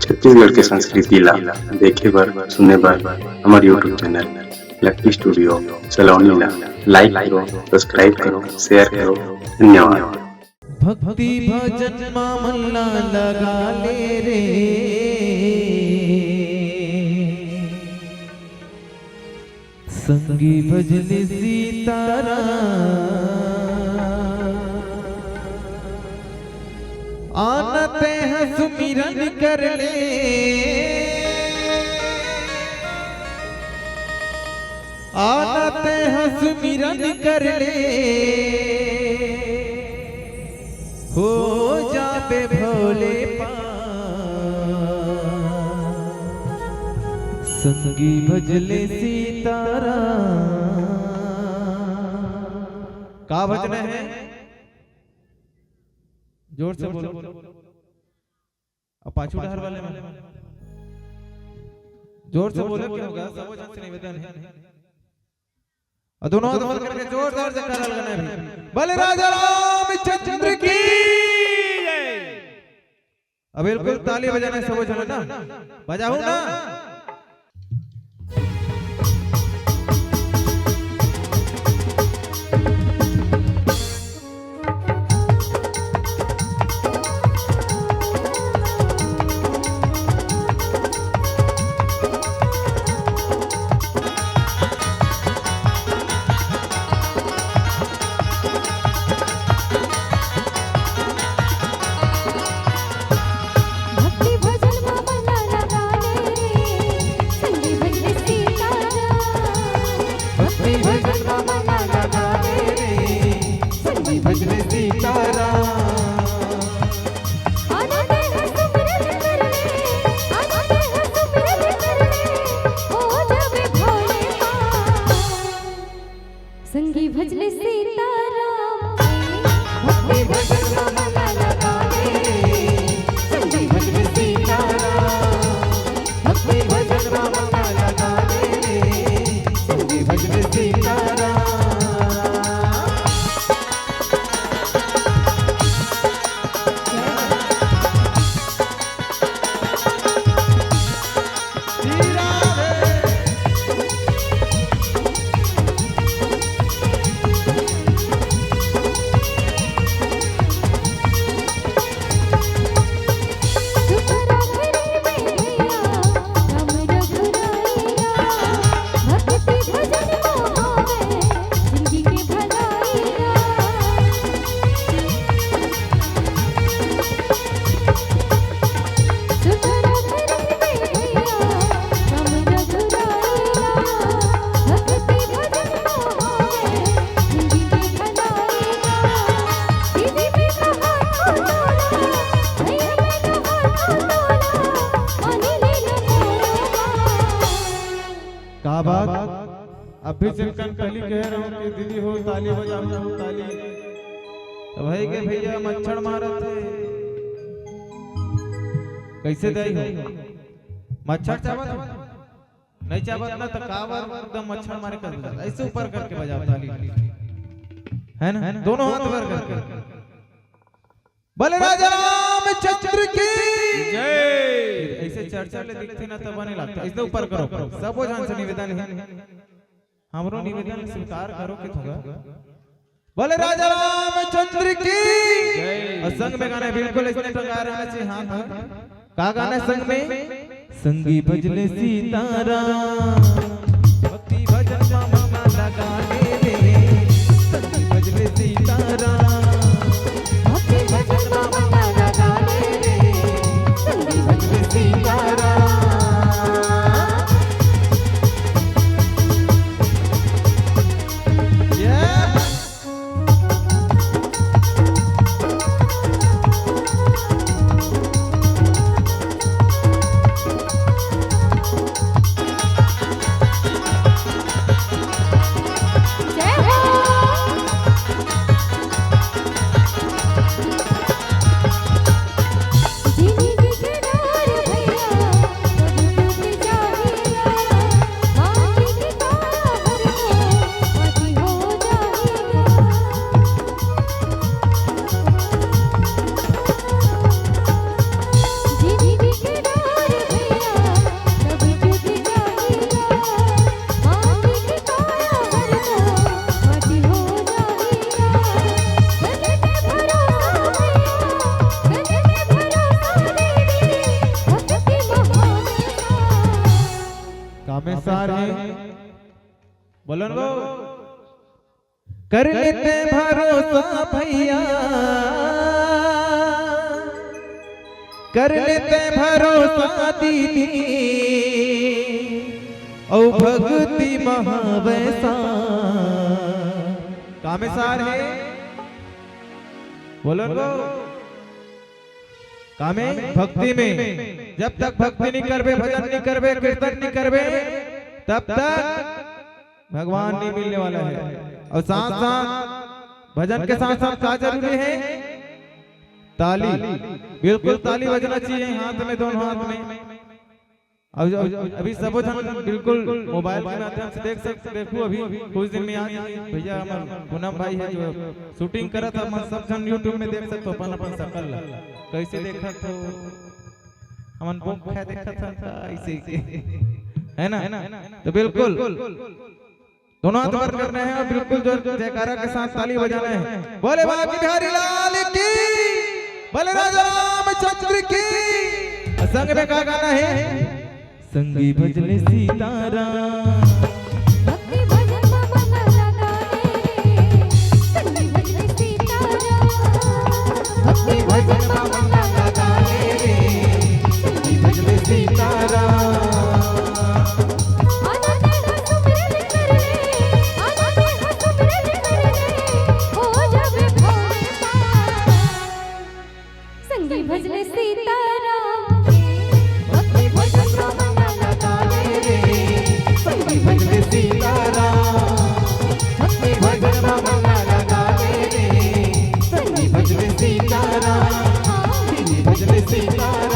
छत्तीसगढ़ के संस्कृति ला देखे बर सुने बर हमार यूट्यूब चैनल लकी स्टूडियो सलोनी ला लाइक करो, सब्सक्राइब करो, शेयर करो। धन्यवाद। भक्ति भजन मामला लगा ले रे, संगी भजन सीताराम। आनते हैं सुमिरन कर ले, आनते हैं सुमिरन कर ले, हो जाबे भोले संगी भजले सीताराम। का भजन है? जोर से बोलो। अब पाछू डहर वाले में जोर से बोलो, क्या होगा? सब जन से निवेदन है, और दोनों हाथ करके जोरदार से करल गाना भी। बोले राजा रामचंद्र की जय। अब बिल्कुल ताली बजाने सब जन ना बजाओ ना। संगी भजले सीताराम, भक्ति भजन माला लगा रे, संगी भजले सीताराम, भक्ति भजन माला लगा रे, संगी भजले सीताराम। अभी से पहले कह रहा हूँ कि दीदी हो ताली बजाओ, हो ताली। तो भाई के भैया मच्छर मारत है, कैसे दई हो? मच्छर चावत नहीं चावत ना, तो कावर एकदम मच्छर मारे कर बजा, ऐसे ऊपर करके बजाओ ताली, है ना? दोनों हाथ ऊपर करके। बोले राजा रामचंद्र की जय। ऐसे चर्चा ले दिखती ना तब नहीं लगता, ऐसे ऊपर करो। सब जान से निवेदन है, हमरो निवेदन स्वीकार करो कि होगा। बोले राजा रामचंद्र की जय। और संग में गाना बिल्कुल इसने टंगा रहा है। हां का गाना संग में? संगी भजले सीताराम, भक्ति भजन मामा लगा रे, संगी भजले सीताराम, भक्ति भजन मामा लगा रे, संगी भजले सीताराम। बोलो ना कर लेते भरोसा भैया, कर लेते भरोसा दीदी, औ भक्ति महावैसा कामेसार है। बोलो ना कामे भक्ति में, जब तक भक्ति नहीं करबे, भजन नहीं करबे, कीर्तन नहीं करबे, तब तक भगवान नहीं मिलने वाला है। और साथ साथ भजन के साथ साथ क्या जरूरी है? ताली, बिल्कुल ताली बजना चाहिए हाथ में, दोनों हाथ में। अभी सब जन बिल्कुल मोबाइल के माध्यम से देख सकते, देखो अभी कुछ दिन में आज भैया हमारे पूनम भाई है जो शूटिंग करा था, हम सब जन यूट्यूब में देख सकते हो अपन अपन शकल कैसे देखा तो हमन बुक है देखा था ऐसे है ना। तो बिल्कुल दोनों हाथ ऊपर करने हैं और बिल्कुल जो जयकारा के साथ ताली बजाना है। बोले बाबा बिहारी लाल की, बोले राजा रामचंद्र की। संग में क्या गाना है? संगी भजले सीताराम, भक्ति भजन मन लगा रे, संगी भजले सीताराम, भक्ति भजन मन लगा रे, संगी भजले सीताराम। संगी भजले सीताराम, भक्ति भजन मन लगा रे, संगी भजले सीताराम, भक्ति भजन मन लगा रे, संगी भजले सीताराम, संगी भजले सीताराम।